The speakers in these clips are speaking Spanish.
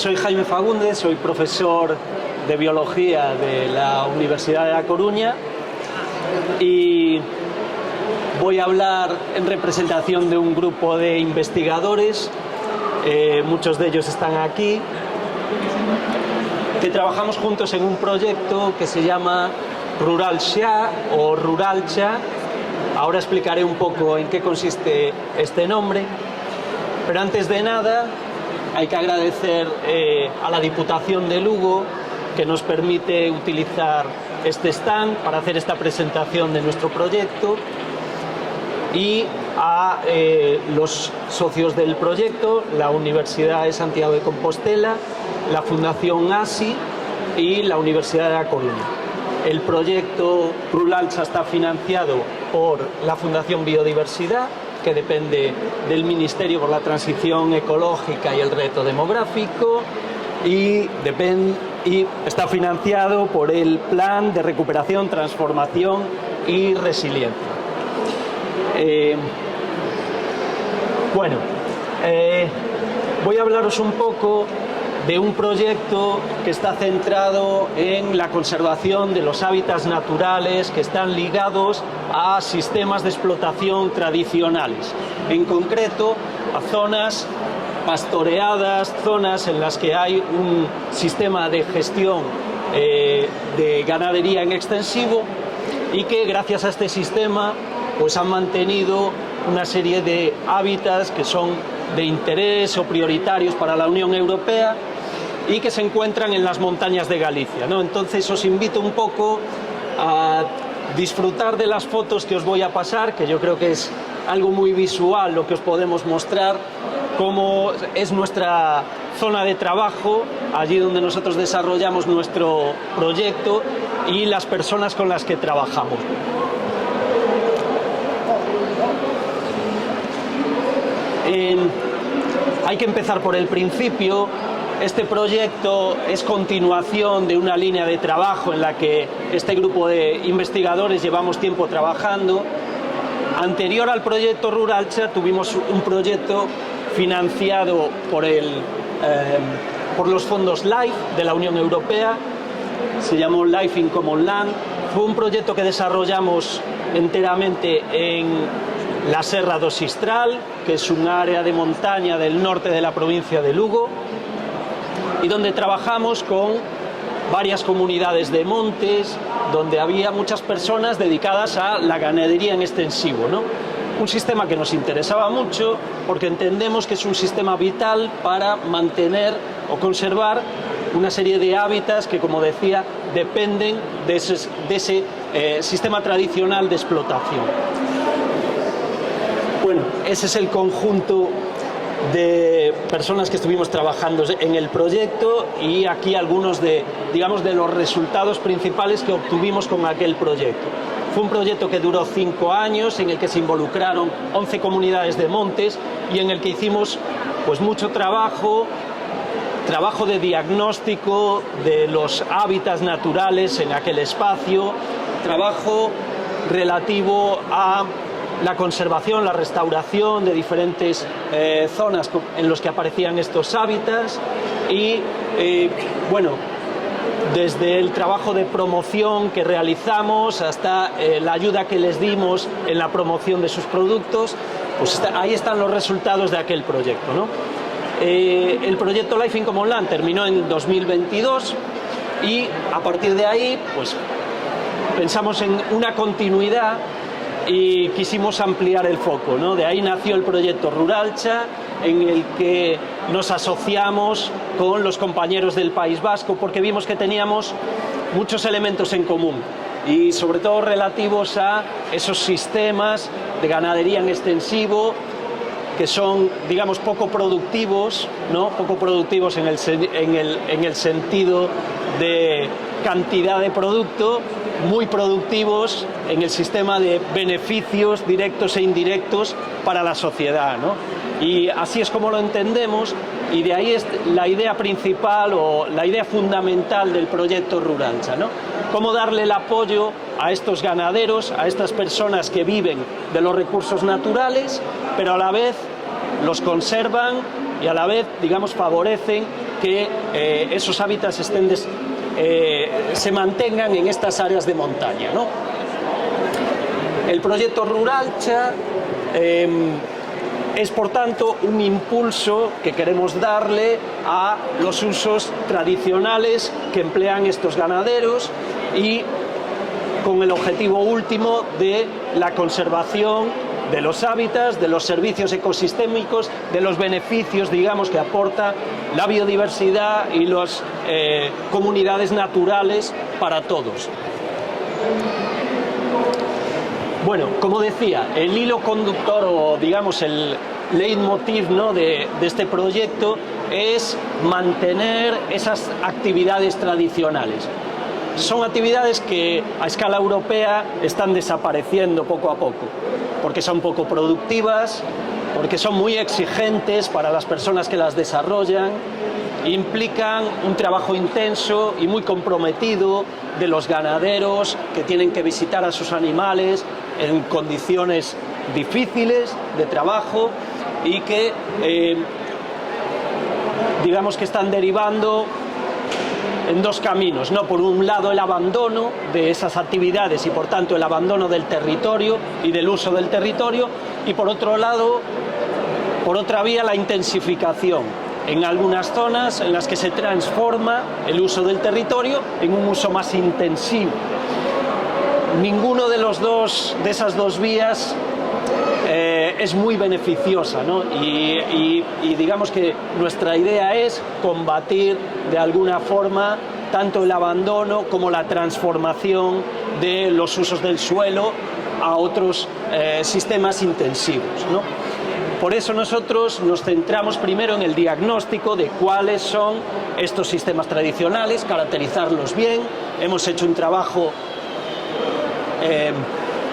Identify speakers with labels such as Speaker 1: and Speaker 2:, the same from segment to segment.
Speaker 1: soy Jaime Fagundes, soy profesor de Biología de la Universidad de La Coruña y voy a hablar en representación de un grupo de investigadores, muchos de ellos están aquí, que trabajamos juntos en un proyecto que se llama Ruralcha o Ruralcha. Ahora explicaré un poco en qué consiste este nombre, pero antes de nada hay que agradecer a la Diputación de Lugo, que nos permite utilizar este stand para hacer esta presentación de nuestro proyecto, y a los socios del proyecto, la Universidad de Santiago de Compostela, la Fundación ASI y la Universidad de La Coruña. El proyecto Ruralcha está financiado por la Fundación Biodiversidad, que depende del Ministerio por la Transición Ecológica y el Reto Demográfico, y está financiado por el Plan de Recuperación, Transformación y Resiliencia. Voy a hablaros un poco de un proyecto que está centrado en la conservación de los hábitats naturales que están ligados a sistemas de explotación tradicionales, en concreto a zonas pastoreadas, zonas en las que hay un sistema de gestión de ganadería en extensivo, y que gracias a este sistema pues han mantenido una serie de hábitats que son de interés o prioritarios para la Unión Europea y que se encuentran en las montañas de Galicia, ¿no? Entonces os invito un poco a disfrutar de las fotos que os voy a pasar, que yo creo que es algo muy visual lo que os podemos mostrar, cómo es nuestra zona de trabajo, allí donde nosotros desarrollamos nuestro proyecto, y las personas con las que trabajamos. Hay que empezar por el principio. Este proyecto es continuación de una línea de trabajo en la que este grupo de investigadores llevamos tiempo trabajando. Anterior al proyecto Ruralcha tuvimos un proyecto financiado por los fondos LIFE de la Unión Europea, se llamó Life in Common Land. Fue un proyecto que desarrollamos enteramente en la Serra do Sistral, que es un área de montaña del norte de la provincia de Lugo, y donde trabajamos con varias comunidades de montes, donde había muchas personas dedicadas a la ganadería en extensivo, ¿no? Un sistema que nos interesaba mucho porque entendemos que es un sistema vital para mantener o conservar una serie de hábitats que, como decía, dependen de ese sistema tradicional de explotación. Bueno, ese es el conjunto de personas que estuvimos trabajando en el proyecto, y aquí algunos de los resultados principales que obtuvimos con aquel proyecto. Fue un proyecto que duró 5 años, en el que se involucraron 11 comunidades de montes y en el que hicimos pues mucho trabajo de diagnóstico de los hábitats naturales en aquel espacio, trabajo relativo a la conservación, la restauración de diferentes zonas en las que aparecían estos hábitats, y desde el trabajo de promoción que realizamos hasta la ayuda que les dimos en la promoción de sus productos, pues ahí están los resultados de aquel proyecto, ¿no? El proyecto Life in Common Land terminó en 2022 y a partir de ahí pues pensamos en una continuidad y quisimos ampliar el foco, ¿no? De ahí nació el proyecto Ruralcha, en el que nos asociamos con los compañeros del País Vasco porque vimos que teníamos muchos elementos en común, y sobre todo relativos a esos sistemas de ganadería en extensivo que son, digamos, poco productivos, ¿no? Poco productivos en el sentido de cantidad de producto, muy productivos en el sistema de beneficios directos e indirectos para la sociedad, ¿no? Y así es como lo entendemos, y de ahí es la idea principal o la idea fundamental del proyecto Ruralcha, ¿no? Cómo darle el apoyo a estos ganaderos, a estas personas que viven de los recursos naturales, pero a la vez los conservan y a la vez, digamos, favorecen que esos hábitats se mantengan en estas áreas de montaña, ¿no? El proyecto Ruralcha es, por tanto, un impulso que queremos darle a los usos tradicionales que emplean estos ganaderos y con el objetivo último de la conservación de los hábitats, de los servicios ecosistémicos, de los beneficios, digamos, que aporta la biodiversidad y las comunidades naturales para todos. Bueno, como decía, el hilo conductor o, digamos, el leitmotiv, ¿no?, de este proyecto es mantener esas actividades tradicionales. Son actividades que a escala europea están desapareciendo poco a poco, porque son poco productivas, porque son muy exigentes para las personas que las desarrollan, implican un trabajo intenso y muy comprometido de los ganaderos que tienen que visitar a sus animales en condiciones difíciles de trabajo y que, digamos, que están derivando en dos caminos, ¿no? Por un lado, el abandono de esas actividades y, por tanto, el abandono del territorio y del uso del territorio, y por otro lado, por otra vía, la intensificación en algunas zonas en las que se transforma el uso del territorio en un uso más intensivo. Ninguno de esas dos vías es muy beneficiosa, ¿no? Y digamos que nuestra idea es combatir de alguna forma tanto el abandono como la transformación de los usos del suelo a otros sistemas intensivos, ¿no? Por eso nosotros nos centramos primero en el diagnóstico de cuáles son estos sistemas tradicionales, caracterizarlos bien. Hemos hecho un trabajo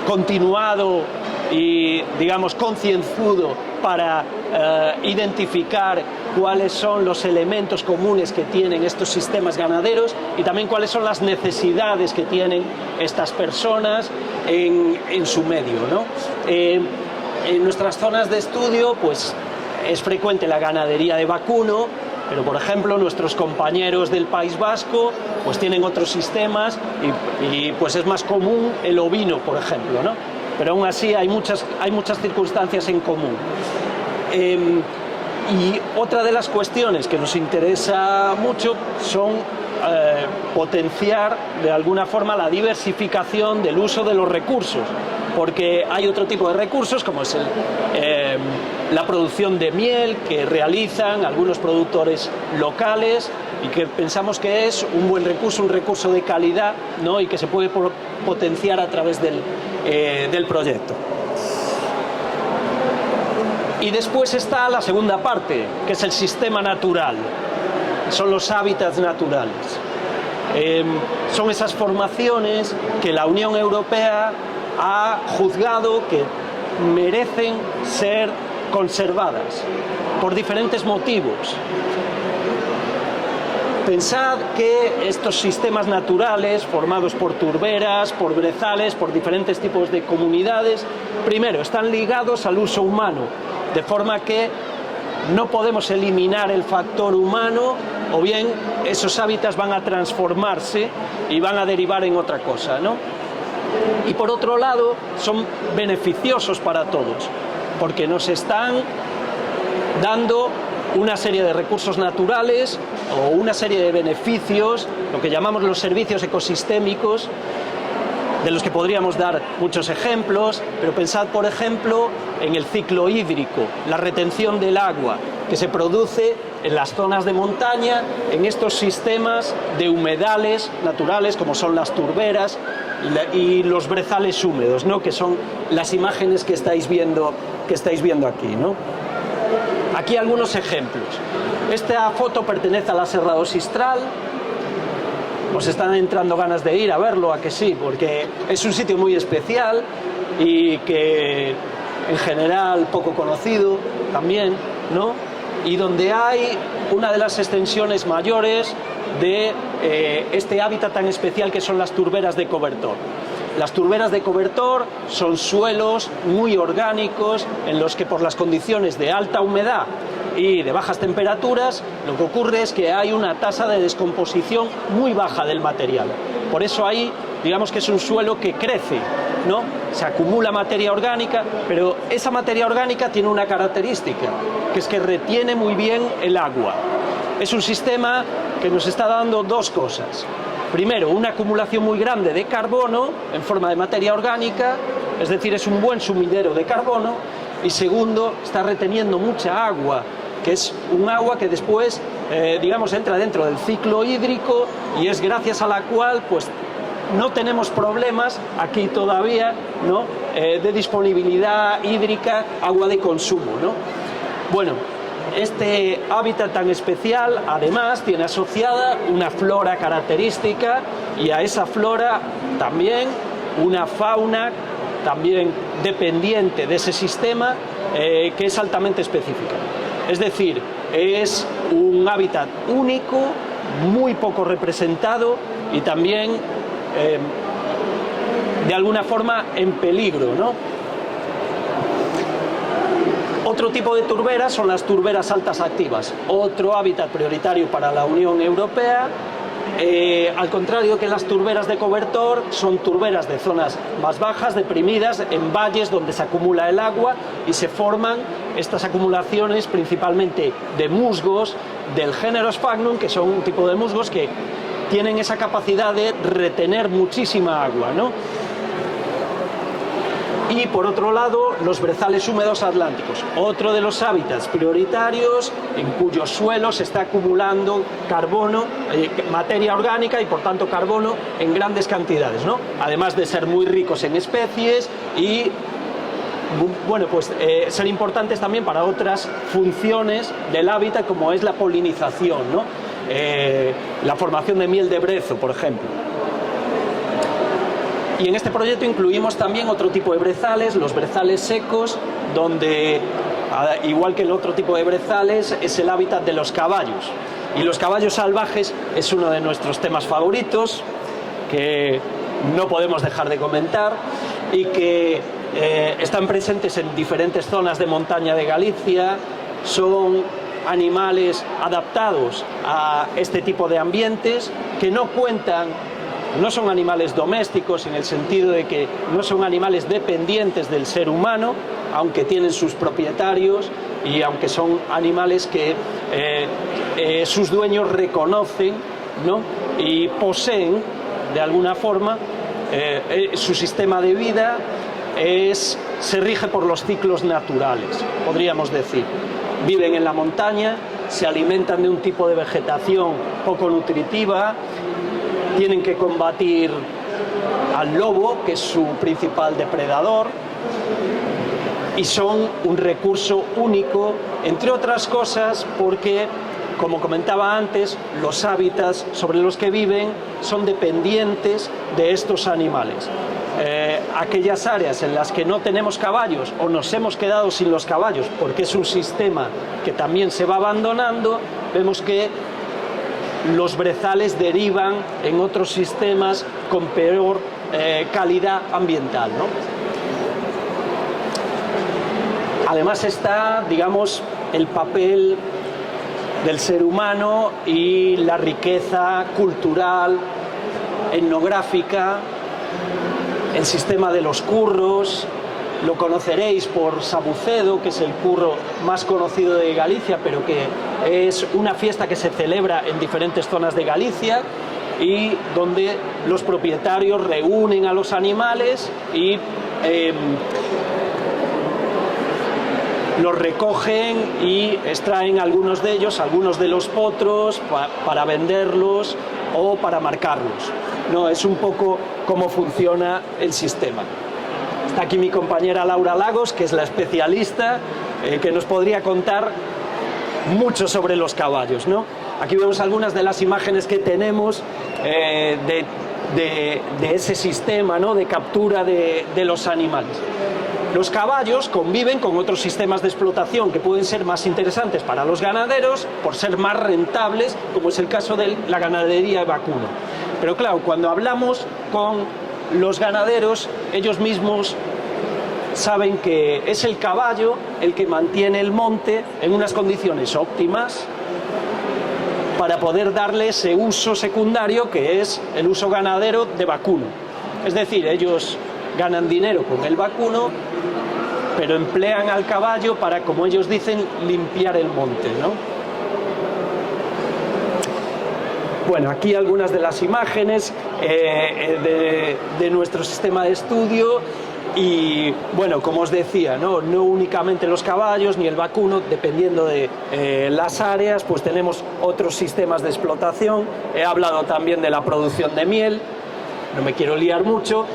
Speaker 1: continuado y, digamos, concienzudo para identificar cuáles son los elementos comunes que tienen estos sistemas ganaderos y también cuáles son las necesidades que tienen estas personas en su medio, ¿no? En nuestras zonas de estudio, pues, es frecuente la ganadería de vacuno, pero, por ejemplo, nuestros compañeros del País Vasco pues tienen otros sistemas y pues es más común el ovino, por ejemplo, ¿no? Pero aún así hay muchas circunstancias en común. Y otra de las cuestiones que nos interesa mucho son potenciar de alguna forma la diversificación del uso de los recursos, porque hay otro tipo de recursos como es la producción de miel que realizan algunos productores locales y que pensamos que es un buen recurso, un recurso de calidad, ¿no? Y que se puede potenciar a través del proyecto. Y después está la segunda parte, que es el sistema natural, son los hábitats naturales. Son esas formaciones que la Unión Europea ha juzgado que merecen ser conservadas por diferentes motivos. Pensad que estos sistemas naturales, formados por turberas, por brezales, por diferentes tipos de comunidades, primero, están ligados al uso humano, de forma que no podemos eliminar el factor humano, o bien esos hábitats van a transformarse y van a derivar en otra cosa, ¿no? Y por otro lado, son beneficiosos para todos, porque nos están dando una serie de recursos naturales o una serie de beneficios, lo que llamamos los servicios ecosistémicos, de los que podríamos dar muchos ejemplos, pero pensad, por ejemplo, en el ciclo hídrico, la retención del agua que se produce en las zonas de montaña, en estos sistemas de humedales naturales como son las turberas y los brezales húmedos, ¿no? Que son las imágenes que estáis viendo aquí, ¿no? Aquí algunos ejemplos. Esta foto pertenece a la Serra do Sistral. Os están entrando ganas de ir a verlo, ¿a que sí? Porque es un sitio muy especial y que en general poco conocido también, ¿no? Y donde hay una de las extensiones mayores de este hábitat tan especial que son las turberas de cobertor. Las turberas de cobertor son suelos muy orgánicos en los que por las condiciones de alta humedad y de bajas temperaturas, lo que ocurre es que hay una tasa de descomposición muy baja del material. Por eso ahí, digamos que es un suelo que crece, ¿no? Se acumula materia orgánica, pero esa materia orgánica tiene una característica, que es que retiene muy bien el agua. Es un sistema que nos está dando dos cosas. Primero, una acumulación muy grande de carbono en forma de materia orgánica, es decir, es un buen sumidero de carbono. Y segundo, está reteniendo mucha agua, que es un agua que después, digamos, entra dentro del ciclo hídrico y es gracias a la cual, pues, no tenemos problemas aquí todavía, ¿no?, de disponibilidad hídrica, agua de consumo, ¿no? Bueno, este hábitat tan especial, además, tiene asociada una flora característica y a esa flora también una fauna también dependiente de ese sistema que es altamente específica. Es decir, es un hábitat único, muy poco representado y también de alguna forma en peligro, ¿no? Otro tipo de turberas son las turberas altas activas, otro hábitat prioritario para la Unión Europea. Al contrario que las turberas de cobertor, son turberas de zonas más bajas, deprimidas, en valles donde se acumula el agua y se forman estas acumulaciones principalmente de musgos del género Sphagnum, que son un tipo de musgos que tienen esa capacidad de retener muchísima agua, ¿no? Y por otro lado, los brezales húmedos atlánticos, otro de los hábitats prioritarios en cuyos suelos se está acumulando carbono, materia orgánica y por tanto carbono en grandes cantidades, ¿no? Además de ser muy ricos en especies y, bueno, pues ser importantes también para otras funciones del hábitat, como es la polinización, ¿no? La formación de miel de brezo, por ejemplo. Y en este proyecto incluimos también otro tipo de brezales, los brezales secos, donde, igual que el otro tipo de brezales, es el hábitat de los caballos. Y los caballos salvajes es uno de nuestros temas favoritos, que no podemos dejar de comentar, y que están presentes en diferentes zonas de montaña de Galicia. Son animales adaptados a este tipo de ambientes, que no son animales domésticos en el sentido de que no son animales dependientes del ser humano, aunque tienen sus propietarios y aunque son animales que sus dueños reconocen, ¿no?, y poseen de alguna forma. Su sistema de vida se rige por los ciclos naturales, podríamos decir. Viven en la montaña, se alimentan de un tipo de vegetación poco nutritiva, tienen que combatir al lobo, que es su principal depredador, y son un recurso único, entre otras cosas, porque, como comentaba antes, los hábitats sobre los que viven son dependientes de estos animales. Aquellas áreas en las que no tenemos caballos o nos hemos quedado sin los caballos porque es un sistema que también se va abandonando, vemos que los brezales derivan en otros sistemas con peor calidad ambiental, ¿no? Además está, digamos, el papel del ser humano y la riqueza cultural, etnográfica, el sistema de los curros. Lo conoceréis por Sabucedo, que es el curro más conocido de Galicia, pero que es una fiesta que se celebra en diferentes zonas de Galicia y donde los propietarios reúnen a los animales y los recogen y extraen algunos de ellos, algunos de los potros, para venderlos o para marcarlos. No, es un poco cómo funciona el sistema. Está aquí mi compañera Laura Lagos, que es la especialista, que nos podría contar mucho sobre los caballos, ¿no? Aquí vemos algunas de las imágenes que tenemos de ese sistema, ¿no?, de captura de los animales. Los caballos conviven con otros sistemas de explotación que pueden ser más interesantes para los ganaderos por ser más rentables, como es el caso de la ganadería de vacuno. Pero claro, cuando hablamos con los ganaderos, ellos mismos saben que es el caballo el que mantiene el monte en unas condiciones óptimas para poder darle ese uso secundario que es el uso ganadero de vacuno. Es decir, ellos ganan dinero con el vacuno, pero emplean al caballo para, como ellos dicen, limpiar el monte, ¿no? Bueno, aquí algunas de las imágenes de nuestro sistema de estudio y, bueno, como os decía, no únicamente los caballos ni el vacuno, dependiendo de las áreas, pues tenemos otros sistemas de explotación. He hablado también de la producción de miel, no me quiero liar mucho,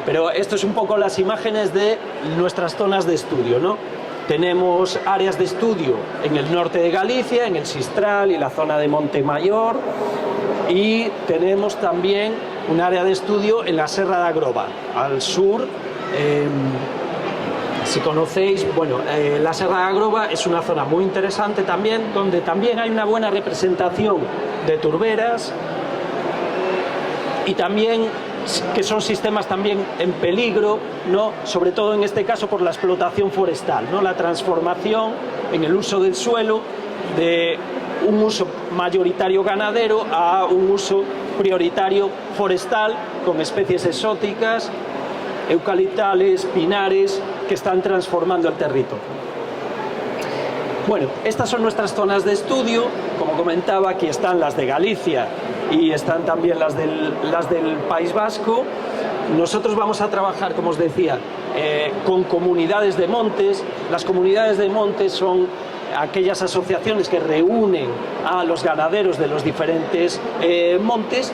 Speaker 1: pero esto es un poco las imágenes de nuestras zonas de estudio, ¿no? Tenemos áreas de estudio en el norte de Galicia, en el Sistral y la zona de Montemayor, y tenemos también un área de estudio en la Serra de Agroba, al sur. Si conocéis, bueno, la Serra de Agroba es una zona muy interesante también, donde también hay una buena representación de turberas y también que son sistemas también en peligro, ¿no? Sobre todo en este caso por la explotación forestal, ¿no? La transformación en el uso del suelo de un uso mayoritario ganadero a un uso prioritario forestal con especies exóticas, eucaliptales, pinares, que están transformando el territorio. Bueno, estas son nuestras zonas de estudio. Como comentaba, aquí están las de Galicia y están también las del País Vasco. Nosotros vamos a trabajar, como os decía, con comunidades de montes. Las comunidades de montes son aquellas asociaciones que reúnen a los ganaderos de los diferentes montes.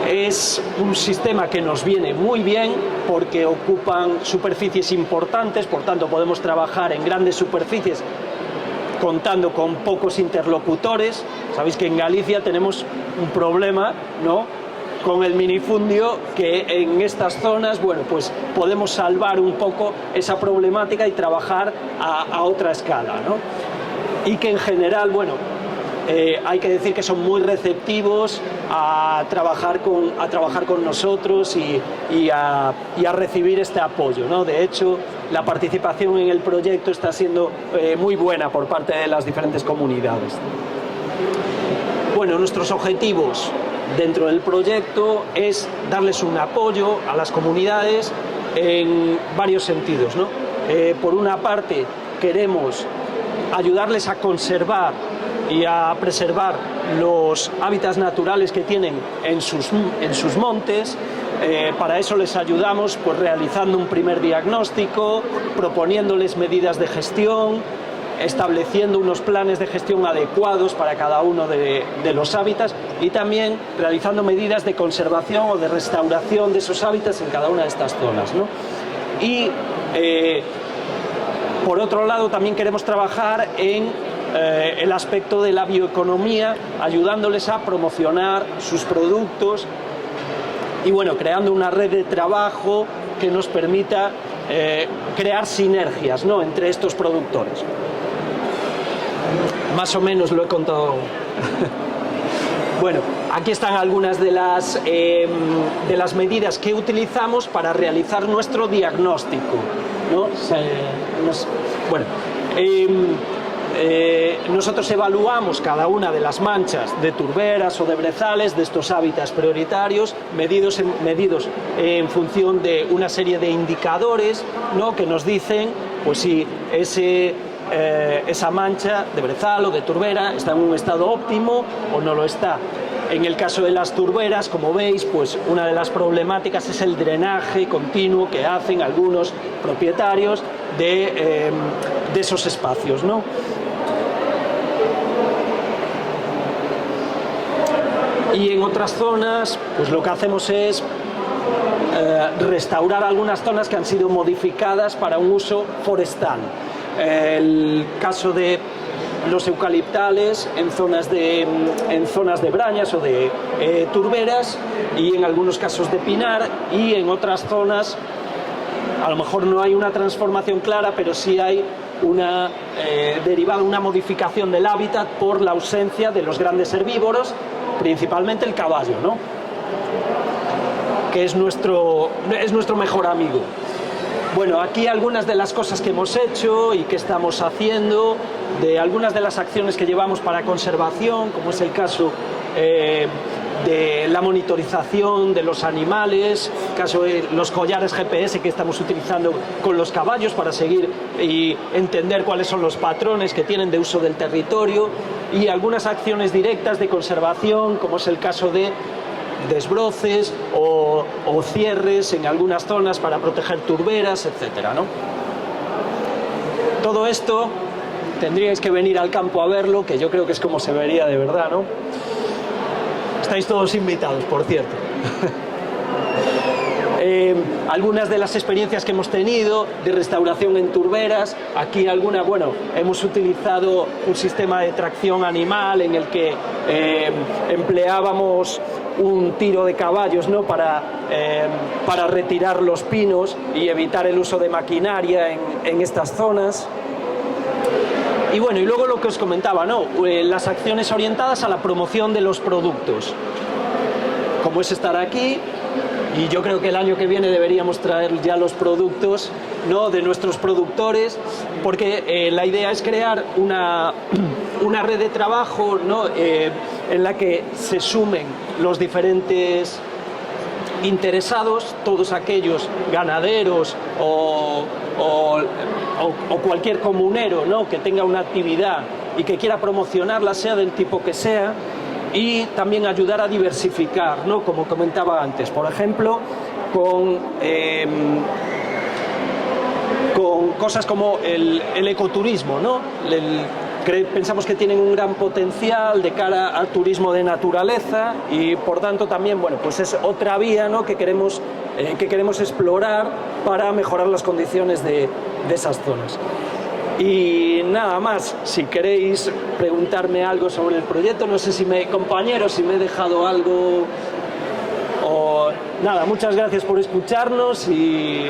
Speaker 1: Es un sistema que nos viene muy bien porque ocupan superficies importantes, por tanto podemos trabajar en grandes superficies contando con pocos interlocutores. Sabéis que en Galicia tenemos un problema, ¿no?, con el minifundio, que en estas zonas, bueno, pues podemos salvar un poco esa problemática y trabajar a otra escala, ¿no? Y que en general, bueno, hay que decir que son muy receptivos a trabajar con nosotros y a recibir este apoyo, ¿no? De hecho, la participación en el proyecto está siendo muy buena por parte de las diferentes comunidades. Bueno, nuestros objetivos dentro del proyecto es darles un apoyo a las comunidades en varios sentidos, ¿no? Por una parte, queremos ayudarles a conservar y a preservar los hábitats naturales que tienen en sus montes. Para eso les ayudamos pues realizando un primer diagnóstico, proponiéndoles medidas de gestión, estableciendo unos planes de gestión adecuados para cada uno de los hábitats y también realizando medidas de conservación o de restauración de esos hábitats en cada una de estas zonas, ¿no? Y por otro lado también queremos trabajar en el aspecto de la bioeconomía, ayudándoles a promocionar sus productos y, bueno, creando una red de trabajo que nos permita crear sinergias, ¿no?, entre estos productores. Más o menos lo he contado. Bueno, aquí están algunas de las medidas que utilizamos para realizar nuestro diagnóstico, ¿no? Bueno, nosotros evaluamos cada una de las manchas de turberas o de brezales de estos hábitats prioritarios, medidos en función de una serie de indicadores, ¿no?, que nos dicen pues si esa mancha de brezal o de turbera está en un estado óptimo o no lo está. En el caso de las turberas, como veis, pues una de las problemáticas es el drenaje continuo que hacen algunos propietarios de esos espacios, ¿no? Y en otras zonas, pues lo que hacemos es restaurar algunas zonas que han sido modificadas para un uso forestal. El caso de los eucaliptales en zonas de brañas o de turberas, y en algunos casos de pinar, y en otras zonas a lo mejor no hay una transformación clara, pero sí hay una derivada, una modificación del hábitat por la ausencia de los grandes herbívoros, principalmente el caballo, ¿no?, que es nuestro mejor amigo. Bueno, aquí algunas de las cosas que hemos hecho y que estamos haciendo, de algunas de las acciones que llevamos para conservación, como es el caso de la monitorización de los animales, caso de los collares GPS que estamos utilizando con los caballos para seguir y entender cuáles son los patrones que tienen de uso del territorio, y algunas acciones directas de conservación, como es el caso de desbroces o cierres en algunas zonas para proteger turberas, etcétera, ¿no? Todo esto tendríais que venir al campo a verlo, que yo creo que es como se vería de verdad, ¿no? Estáis todos invitados, por cierto. Algunas de las experiencias que hemos tenido de restauración en turberas, aquí alguna, bueno, hemos utilizado un sistema de tracción animal en el que empleábamos un tiro de caballos, ¿no?, para retirar los pinos y evitar el uso de maquinaria en estas zonas. Y bueno, y luego lo que os comentaba, ¿no?, las acciones orientadas a la promoción de los productos, como es estar aquí. Y yo creo que el año que viene deberíamos traer ya los productos, ¿no?, de nuestros productores, porque la idea es crear una red de trabajo, ¿no?, en la que se sumen los diferentes interesados, todos aquellos ganaderos o cualquier comunero, ¿no?, que tenga una actividad y que quiera promocionarla, sea del tipo que sea, y también ayudar a diversificar, ¿no?, como comentaba antes, por ejemplo, con cosas como el ecoturismo, ¿no? Pensamos que tienen un gran potencial de cara al turismo de naturaleza y, por tanto, también, bueno, pues es otra vía, ¿no?, que queremos explorar para mejorar las condiciones de esas zonas. Y nada más, si queréis preguntarme algo sobre el proyecto, no sé si compañeros, si me he dejado algo o nada, muchas gracias por escucharnos y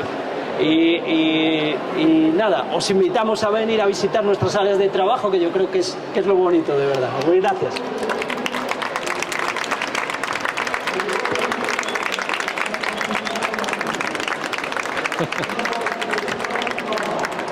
Speaker 1: nada, os invitamos a venir a visitar nuestras áreas de trabajo, que yo creo que es lo bonito, de verdad. Muy gracias.